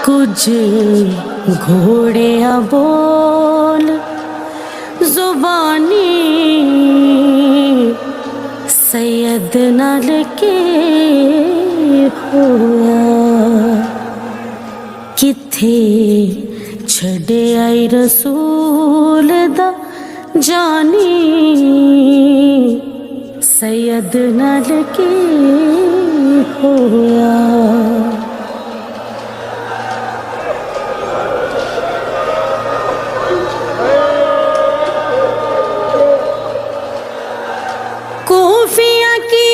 कुछ घोड़े बोल जुबानी सैयद नाल के होया किथे छड़े आई रसूल दा जानी सैयद नाल के होया। कोफिया की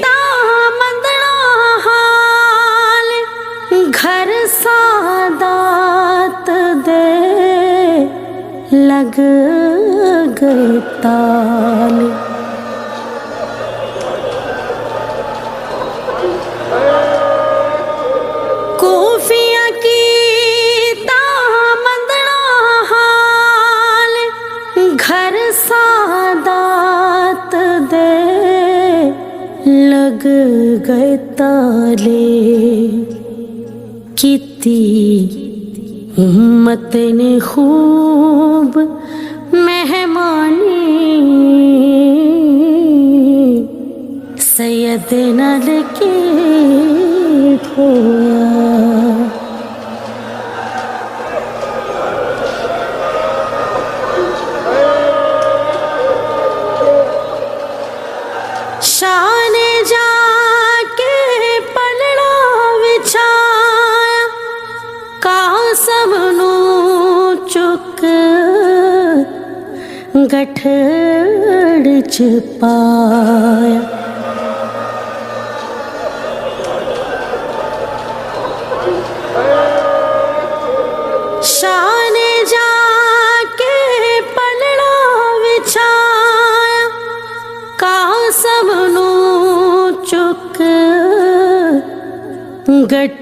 तामंदड़ा हाल घर सादात दे लग गए ताल। कोफिया की तामंदड़ा हाल घर सादात दे लग गए ताले। किती उम्मत ने खूब मेहमानी सैयद नाल के होया। शान जाके पलड़ा विछाया कासम नू चुक गठड़ च पाया। शान जाके पलड़ा विछाया कासम नू चुक गठ